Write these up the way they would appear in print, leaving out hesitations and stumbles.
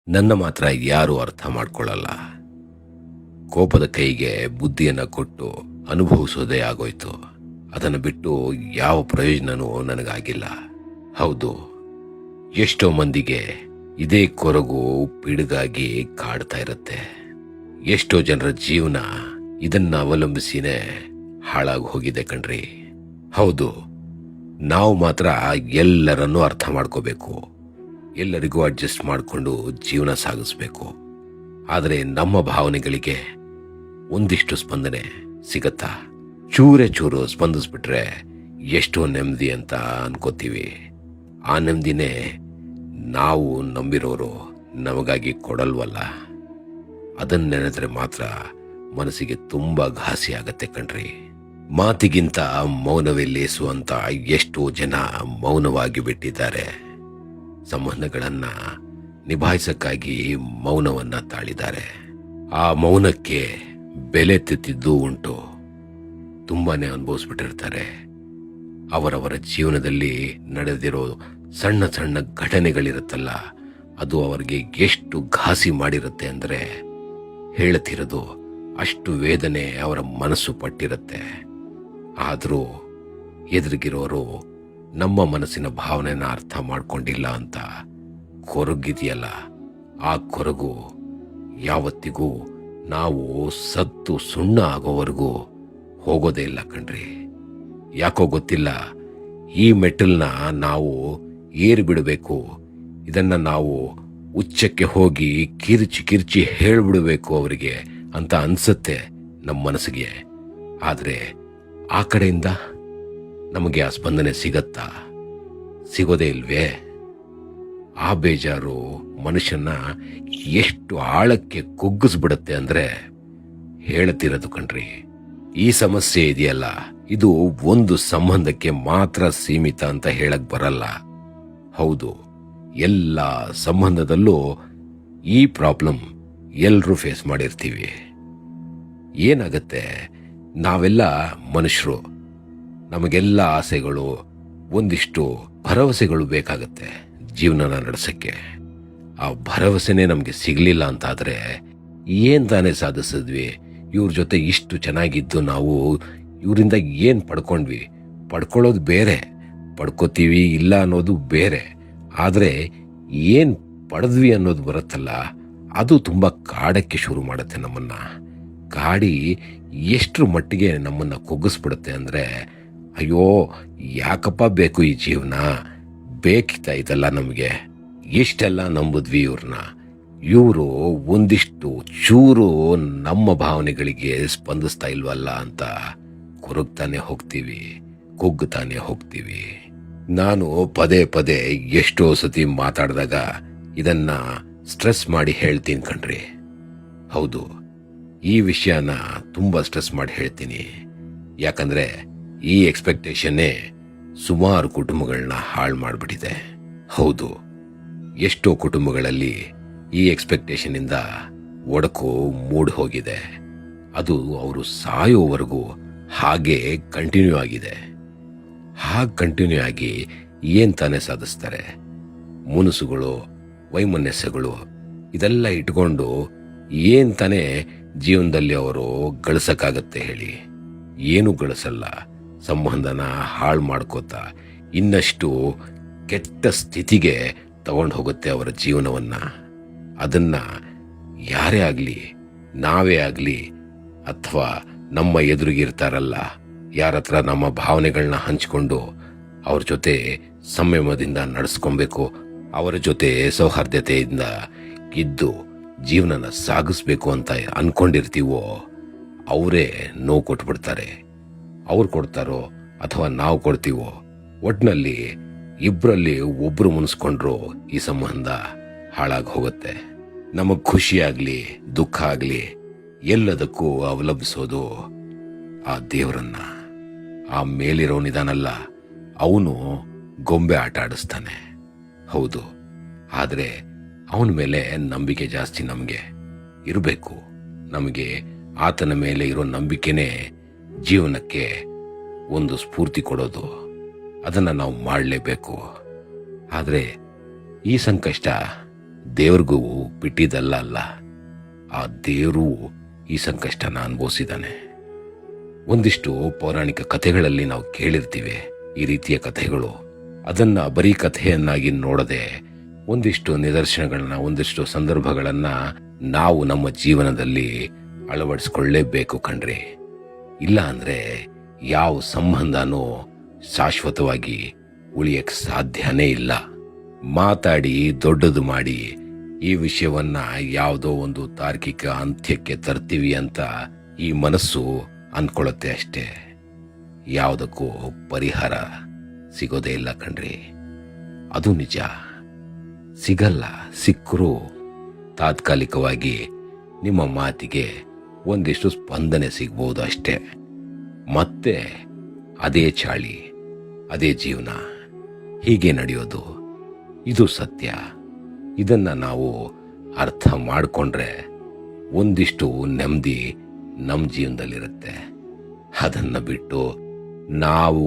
ನನ್ನ ಮಾತ್ರ ಯಾರೂ ಅರ್ಥ ಮಾಡ್ಕೊಳ್ಳಲ್ಲ. ಕೋಪದ ಕೈಗೆ ಬುದ್ಧಿಯನ್ನ ಕೊಟ್ಟು ಅನುಭವಿಸೋದೇ ಆಗೋಯ್ತು. ಅದನ್ನು ಬಿಟ್ಟು ಯಾವ ಪ್ರಯೋಜನನೂ ನನಗಾಗಿಲ್ಲ. ಹೌದು, ಎಷ್ಟೋ ಮಂದಿಗೆ ಇದೇ ಕೊರಗು ಪಿಡುಗಾಗಿ ಕಾಡ್ತಾ ಇರುತ್ತೆ. ಎಷ್ಟೋ ಜನರ ಜೀವನ ಇದನ್ನ ಅವಲಂಬಿಸಿನೇ ಹಾಳಾಗಿ ಹೋಗಿದೆ ಕಣ್ರಿ. ಹೌದು, ನಾವು ಮಾತ್ರ ಎಲ್ಲರನ್ನೂ ಅರ್ಥ ಮಾಡ್ಕೋಬೇಕು, ಎಲ್ಲರಿಗೂ ಅಡ್ಜಸ್ಟ್ ಮಾಡಿಕೊಂಡು ಜೀವನ ಸಾಗಿಸ್ಬೇಕು. ಆದರೆ ನಮ್ಮ ಭಾವನೆಗಳಿಗೆ ಒಂದಿಷ್ಟು ಸ್ಪಂದನೆ ಸಿಗತ್ತಾ? ಚೂರೇ ಚೂರು ಸ್ಪಂದಿಸ್ಬಿಟ್ರೆ ಎಷ್ಟೋ ನೆಮ್ಮದಿ ಅಂತ ಅನ್ಕೋತೀವಿ. ಆ ನೆಮ್ಮದಿನೇ ನಾವು ನಂಬಿರೋರು ನಮಗಾಗಿ ಕೊಡಲ್ವಲ್ಲ. ಅದನ್ನ ನೆನೆದ್ರೆ ಮಾತ್ರ ಮನಸ್ಸಿಗೆ ತುಂಬಾ ಘಾಸಿ ಆಗತ್ತೆ ಕಣ್ರಿ. ಮಾತಿಗಿಂತ ಮೌನವೇ ಲೇಸು ಅಂತ ಎಷ್ಟೋ ಜನ ಮೌನವಾಗಿ ಬಿಟ್ಟಿದ್ದಾರೆ. ಸಂಬಂಧಗಳನ್ನ ನಿಭಾಯಿಸಕ್ಕಾಗಿ ಮೌನವನ್ನ ತಾಳಿದ್ದಾರೆ. ಆ ಮೌನಕ್ಕೆ ಬೆಲೆ ತೆತ್ತಿದ್ದೂ ಉಂಟು. ತುಂಬಾನೇ ಅನುಭವಿಸ್ಬಿಟ್ಟಿರ್ತಾರೆ. ಅವರವರ ಜೀವನದಲ್ಲಿ ನಡೆದಿರೋ ಸಣ್ಣ ಸಣ್ಣ ಘಟನೆಗಳಿರುತ್ತಲ್ಲ, ಅದು ಅವರಿಗೆ ಎಷ್ಟು ಘಾಸಿ ಮಾಡಿರುತ್ತೆ ಅಂದರೆ ಹೇಳ್ತಿರೋದು ಅಷ್ಟು ವೇದನೆ ಅವರ ಮನಸ್ಸು ಪಟ್ಟಿರುತ್ತೆ. ಆದರೂ ಎದುರಿಗಿರೋರು ನಮ್ಮ ಮನಸ್ಸಿನ ಭಾವನೆನ ಅರ್ಥ ಮಾಡ್ಕೊಂಡಿಲ್ಲ ಅಂತ ಕೊರಗಿದೆಯಲ್ಲ, ಆ ಕೊರಗು ಯಾವತ್ತಿಗೂ ನಾವು ಸತ್ತು ಸುಣ್ಣ ಆಗೋವರೆಗೂ ಹೋಗೋದೇ ಇಲ್ಲ ಕಣ್ರಿ. ಯಾಕೋ ಗೊತ್ತಿಲ್ಲ, ಈ ಮೆಟ್ಟಲ್ನ ನಾವು ಏರಿ ಬಿಡಬೇಕು, ಇದನ್ನ ನಾವು ಉಚ್ಚಕ್ಕೆ ಹೋಗಿ ಕಿರ್ಚಿ ಕಿರ್ಚಿ ಹೇಳ್ಬಿಡಬೇಕು ಅವರಿಗೆ ಅಂತ ಅನ್ಸುತ್ತೆ ನಮ್ಮ ಮನಸ್ಸಿಗೆ. ಆದರೆ ಆ ಕಡೆಯಿಂದ ನಮಗೆ ಆ ಸ್ಪಂದನೆ ಸಿಗತ್ತಾ? ಸಿಗೋದೇ ಇಲ್ವೇ? ಆ ಬೇಜಾರು ಮನುಷ್ಯನ ಎಷ್ಟು ಆಳಕ್ಕೆ ಕುಗ್ಗಿಸ್ಬಿಡತ್ತೆ ಅಂದ್ರೆ ಹೇಳ್ತಿರೋದು ಕಣ್ರಿ. ಈ ಸಮಸ್ಯೆ ಇದೆಯಲ್ಲ, ಇದು ಒಂದು ಸಂಬಂಧಕ್ಕೆ ಮಾತ್ರ ಸೀಮಿತ ಅಂತ ಹೇಳಕ್ ಬರಲ್ಲ. ಹೌದು, ಎಲ್ಲ ಸಂಬಂಧದಲ್ಲೂ ಈ ಪ್ರಾಬ್ಲಮ್ ಎಲ್ರೂ ಫೇಸ್ ಮಾಡಿರ್ತೀವಿ. ಏನಾಗತ್ತೆ, ನಾವೆಲ್ಲ ಮನುಷ್ಯರು, ನಮಗೆಲ್ಲ ಆಸೆಗಳು, ಒಂದಿಷ್ಟು ಭರವಸೆಗಳು ಬೇಕಾಗತ್ತೆ ಜೀವನನ ನಡೆಸಕ್ಕೆ. ಆ ಭರವಸೆನೇ ನಮಗೆ ಸಿಗ್ಲಿಲ್ಲ ಅಂತಾದ್ರೆ ಏನ್ ತಾನೇ ಸಾಧಿಸಿದ್ವಿ? ಇವ್ರ ಜೊತೆ ಇಷ್ಟು ಚೆನ್ನಾಗಿದ್ದು ನಾವು ಇವರಿಂದ ಏನ್ ಪಡ್ಕೊಂಡ್ವಿ? ಪಡ್ಕೊಳ್ಳೋದು ಬೇರೆ, ಪಡ್ಕೋತೀವಿ ಇಲ್ಲ ಅನ್ನೋದು ಬೇರೆ. ಆದ್ರೆ ಏನ್ ಪಡೆದ್ವಿ ಅನ್ನೋದು ಬರುತ್ತಲ್ಲ, ಅದು ತುಂಬಾ ಕಾಡಕ್ಕೆ ಶುರು ಮಾಡುತ್ತೆ ನಮ್ಮನ್ನ. ಕಾಡಿ ಎಷ್ಟ್ರ ಮಟ್ಟಿಗೆ ನಮ್ಮನ್ನ ಕುಗ್ಗಿಸ್ಬಿಡುತ್ತೆ ಅಂದ್ರೆ, ಅಯ್ಯೋ ಯಾಕಪ್ಪ ಬೇಕು ಈ ಜೀವನ, ಬೇಕಿತ್ತ ಇದೆಲ್ಲ ನಮಗೆ? ಎಷ್ಟೆಲ್ಲ ನಂಬುದ್ವಿ ಇವ್ರನ್ನ, ಇವರು ಒಂದಿಷ್ಟು ಚೂರು ನಮ್ಮ ಭಾವನೆಗಳಿಗೆ ಸ್ಪಂದಿಸ್ತಾ ಇಲ್ವಲ್ಲ ಅಂತ ಕೊರಗ್ತಾನೆ ಹೋಗ್ತೀವಿ, ಕುಗ್ಗುತ್ತಾನೆ ಹೋಗ್ತೀವಿ. ನಾನು ಪದೇ ಪದೇ ಎಷ್ಟೋ ಸತಿ ಮಾತಾಡಿದಾಗ ಇದನ್ನ ಸ್ಟ್ರೆಸ್ ಮಾಡಿ ಹೇಳ್ತೀನಿ ಕಣ್ರಿ. ಹೌದು, ಈ ವಿಷಯನ ತುಂಬಾ ಸ್ಟ್ರೆಸ್ ಮಾಡಿ ಹೇಳ್ತೀನಿ. ಯಾಕಂದ್ರೆ ಈ ಎಕ್ಸ್ಪೆಕ್ಟೇಷನ್ನೇ ಸುಮಾರು ಕುಟುಂಬಗಳನ್ನ ಹಾಳು ಮಾಡಿಬಿಟ್ಟಿದೆ. ಹೌದು, ಎಷ್ಟೋ ಕುಟುಂಬಗಳಲ್ಲಿ ಈ ಎಕ್ಸ್ಪೆಕ್ಟೇಷನ್ ಇಂದ ಒಡಕು ಮೂಡ್ ಹೋಗಿದೆ. ಅದು ಅವರು ಸಾಯೋವರೆಗೂ ಹಾಗೆ ಕಂಟಿನ್ಯೂ ಆಗಿದೆ. ಹಾಗೆ ಕಂಟಿನ್ಯೂ ಆಗಿ ಏನ್ ತಾನೇ ಸಾಧಿಸ್ತಾರೆ? ಮುನಸುಗಳು, ವೈಮನಸ್ಯಗಳು ಇದೆಲ್ಲ ಇಟ್ಕೊಂಡು ಏನ್ ತಾನೇ ಜೀವನದಲ್ಲಿ ಅವರು ಗಳಿಸಕ್ಕಾಗತ್ತೆ ಹೇಳಿ? ಏನು ಗಳಿಸಲ್ಲ. ಸಂಬಂಧನ ಹಾಳು ಮಾಡ್ಕೋತಾ ಇನ್ನಷ್ಟು ಕೆಟ್ಟ ಸ್ಥಿತಿಗೆ ತಗೊಂಡು ಹೋಗುತ್ತೆ ಅವರ ಜೀವನವನ್ನ. ಅದನ್ನ ಯಾರೇ ಆಗ್ಲಿ, ನಾವೇ ಆಗ್ಲಿ, ಅಥವಾ ನಮ್ಮ ಎದುರಿಗಿರ್ತಾರಲ್ಲ ಯಾರತ್ರ ನಮ್ಮ ಭಾವನೆಗಳನ್ನ ಹಂಚಿಕೊಂಡು ಅವ್ರ ಜೊತೆ ಸಂಯಮದಿಂದ ನಡೆಸ್ಕೊಬೇಕು, ಅವರ ಜೊತೆ ಸೌಹಾರ್ದತೆಯಿಂದ ಇದ್ದು ಜೀವನನ ಸಾಗಿಸ್ಬೇಕು ಅಂತ ಅನ್ಕೊಂಡಿರ್ತೀವೋ ಅವರೇ ನೋವು ಕೊಟ್ಬಿಡ್ತಾರೆ. ಅವ್ರು ಕೊಡ್ತಾರೋ ಅಥವಾ ನಾವು ಕೊಡ್ತೀವೋ, ಒಟ್ನಲ್ಲಿ ಇಬ್ರಲ್ಲಿ ಒಬ್ರು ಮುನ್ಸ್ಕೊಂಡ್ರು ಈ ಸಂಬಂಧ ಹಾಳಾಗಿ ಹೋಗುತ್ತೆ. ನಮಗ್ ಖುಷಿ ಆಗ್ಲಿ ದುಃಖ ಆಗ್ಲಿ ಎಲ್ಲದಕ್ಕೂ ಅವಲಂಬಿಸೋದು ಆ ದೇವರನ್ನ. ಆ ಮೇಲಿರೋನಿದಾನಲ್ಲ, ಅವನು ಗೊಂಬೆ ಆಟ ಆಡಿಸ್ತಾನೆ. ಹೌದು, ಆದ್ರೆ ಅವನ ಮೇಲೆ ನಂಬಿಕೆ ಜಾಸ್ತಿ ನಮಗೆ ಇರಬೇಕು. ನಮಗೆ ಆತನ ಮೇಲೆ ಇರೋ ನಂಬಿಕೆನೇ ಜೀವನಕ್ಕೆ ಒಂದು ಸ್ಫೂರ್ತಿ ಕೊಡೋದು. ಅದನ್ನ ನಾವು ಮಾಡಲೇಬೇಕು. ಆದ್ರೆ ಈ ಸಂಕಷ್ಟ ದೇವ್ರಿಗೂ ಬಿಟ್ಟಿದ್ದಲ್ಲ ಅಲ್ಲ, ಆ ದೇವರು ಈ ಸಂಕಷ್ಟನ ಅನುಭವಿಸಿದ್ದಾನೆ. ಒಂದಿಷ್ಟು ಪೌರಾಣಿಕ ಕಥೆಗಳಲ್ಲಿ ನಾವು ಕೇಳಿರ್ತೀವಿ ಈ ರೀತಿಯ ಕಥೆಗಳು. ಅದನ್ನ ಬರೀ ಕಥೆಯನ್ನಾಗಿ ನೋಡದೆ ಒಂದಿಷ್ಟು ನಿದರ್ಶನಗಳನ್ನ, ಒಂದಿಷ್ಟು ಸಂದರ್ಭಗಳನ್ನ ನಾವು ನಮ್ಮ ಜೀವನದಲ್ಲಿ ಅಳವಡಿಸ್ಕೊಳ್ಳೇಬೇಕು ಕಣ್ರಿ. ಇಲ್ಲ ಅಂದ್ರೆ ಯಾವ ಸಂಬಂಧನೂ ಶಾಶ್ವತವಾಗಿ ಉಳಿಯಕ್ ಸಾಧ್ಯನೇ ಇಲ್ಲ. ಮಾತಾಡಿ ದೊಡ್ಡದು ಮಾಡಿ ಈ ವಿಷಯವನ್ನ ಯಾವುದೋ ಒಂದು ತಾರ್ಕಿಕ ಅಂತ್ಯಕ್ಕೆ ತರ್ತೀವಿ ಅಂತ ಈ ಮನಸ್ಸು ಅನ್ಕೊಳ್ಳುತ್ತೆ ಅಷ್ಟೇ. ಯಾವುದಕ್ಕೂ ಪರಿಹಾರ ಸಿಗೋದೇ ಇಲ್ಲ ಕಣ್ರಿ. ಅದು ನಿಜ, ಸಿಗಲ್ಲ. ಸಿಕ್ಕರೂ ತಾತ್ಕಾಲಿಕವಾಗಿ ನಿಮ್ಮ ಮಾತಿಗೆ ಒಂದಿಷ್ಟು ಸ್ಪಂದನೆ ಸಿಗ್ಬೋದು ಅಷ್ಟೇ. ಮತ್ತೆ ಅದೇ ಚಾಳಿ, ಅದೇ ಜೀವನ, ಹೀಗೆ ನಡೆಯೋದು. ಇದು ಸತ್ಯ. ಇದನ್ನ ನಾವು ಅರ್ಥ ಮಾಡಿಕೊಂಡ್ರೆ ಒಂದಿಷ್ಟು ನೆಮ್ಮದಿ ನಮ್ಮ ಜೀವನದಲ್ಲಿರುತ್ತೆ. ಅದನ್ನ ಬಿಟ್ಟು ನಾವು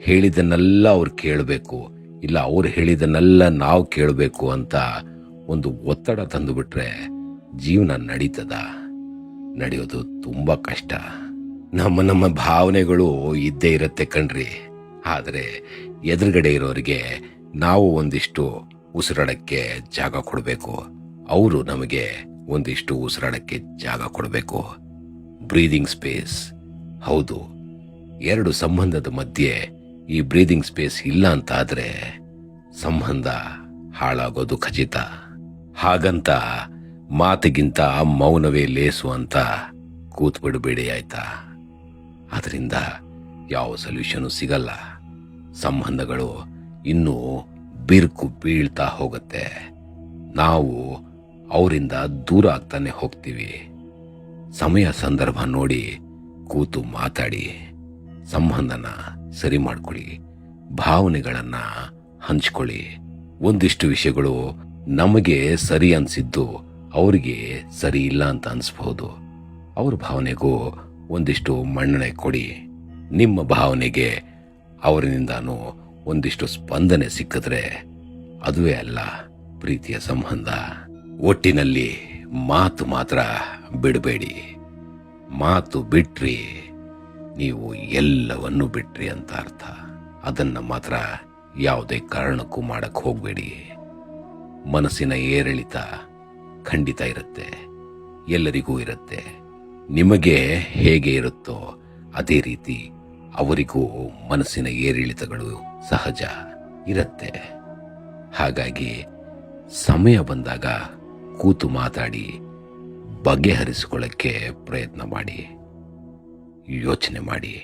ಹೇಳಿದನ್ನೆಲ್ಲ ಅವ್ರು ಕೇಳಬೇಕು, ಇಲ್ಲ ಅವ್ರು ಹೇಳಿದನ್ನೆಲ್ಲ ನಾವು ಕೇಳಬೇಕು ಅಂತ ಒಂದು ಒತ್ತಡ ತಂದುಬಿಟ್ರೆ ಜೀವನ ನಡೀತದ? ನಡೆಯೋದು ತುಂಬಾ ಕಷ್ಟ. ನಮ್ಮ ಭಾವನೆಗಳು ಇದ್ದೇ ಇರತ್ತೆ ಕಣ್ರಿ. ಆದರೆ ಎದುರುಗಡೆ ಇರೋರಿಗೆ ನಾವು ಒಂದಿಷ್ಟು ಉಸಿರಾಡಕ್ಕೆ ಜಾಗ ಕೊಡಬೇಕು, ಅವರು ನಮಗೆ ಒಂದಿಷ್ಟು ಉಸಿರಾಡಕ್ಕೆ ಜಾಗ ಕೊಡಬೇಕು. Breathing space. ಹೌದು, ಎರಡು ಸಂಬಂಧದ ಮಧ್ಯೆ ಈ ಬ್ರೀದಿಂಗ್ ಸ್ಪೇಸ್ ಇಲ್ಲ ಅಂತ ಆದ್ರೆ ಸಂಬಂಧ ಹಾಳಾಗೋದು ಖಚಿತ. ಹಾಗಂತ ಮಾತಿಗಿಂತ ಮೌನವೇ ಲೇಸು ಅಂತ ಕೂತ್ಬಿಡಬೇಡಿ, ಆಯ್ತಾ? ಅದರಿಂದ ಯಾವ ಸೊಲ್ಯೂಷನು ಸಿಗಲ್ಲ. ಸಂಬಂಧಗಳು ಇನ್ನೂ ಬಿರುಕು ಬೀಳ್ತಾ ಹೋಗುತ್ತೆ. ನಾವು ಅವರಿಂದ ದೂರ ಆಗ್ತಾನೆ ಹೋಗ್ತೀವಿ. ಸಮಯ ಸಂದರ್ಭ ನೋಡಿ ಕೂತು ಮಾತಾಡಿ, ಸಂಬಂಧನ ಸರಿ ಮಾಡ್ಕೊಳ್ಳಿ, ಭಾವನೆಗಳನ್ನ ಹಂಚ್ಕೊಳ್ಳಿ. ಒಂದಿಷ್ಟು ವಿಷಯಗಳು ನಮಗೆ ಸರಿ ಅನ್ಸಿದ್ದು ಅವರಿಗೆ ಸರಿ ಇಲ್ಲ ಅಂತ ಅನ್ಸ್ಬಹುದು. ಅವ್ರ ಭಾವನೆಗೂ ಒಂದಿಷ್ಟು ಮನ್ನಣೆ ಕೊಡಿ. ನಿಮ್ಮ ಭಾವನೆಗೆ ಅವರಿನಿಂದಾನು ಒಂದಿಷ್ಟು ಸ್ಪಂದನೆ ಸಿಕ್ಕಿದ್ರೆ ಅದುವೇ ಅಲ್ಲ ಪ್ರೀತಿಯ ಸಂಬಂಧ. ಒಟ್ಟಿನಲ್ಲಿ ಮಾತು ಮಾತ್ರ ಬಿಡಬೇಡಿ. ಮಾತು ಬಿಟ್ರಿ ನೀವು ಎಲ್ಲವನ್ನೂ ಬಿಟ್ರಿ ಅಂತ ಅರ್ಥ. ಅದನ್ನ ಮಾತ್ರ ಯಾವುದೇ ಕಾರಣಕ್ಕೂ ಮಾಡಕ್ ಹೋಗ್ಬೇಡಿ. ಮನಸ್ಸಿನ ಏರಿಳಿತ ಖಂಡಿತ ಇರುತ್ತೆ, ಎಲ್ಲರಿಗೂ ಇರುತ್ತೆ. ನಿಮಗೆ ಹೇಗೆ ಇರುತ್ತೋ ಅದೇ ರೀತಿ ಅವರಿಗೂ ಮನಸ್ಸಿನ ಏರಿಳಿತಗಳು ಸಹಜ ಇರುತ್ತೆ. ಹಾಗಾಗಿ ಸಮಯ ಬಂದಾಗ ಕೂತು ಮಾತಾಡಿ ಬಗೆಹರಿಸಿಕೊಳ್ಳಕ್ಕೆ ಪ್ರಯತ್ನ ಮಾಡಿ, ಯೋಚನೆ ಮಾಡಿ.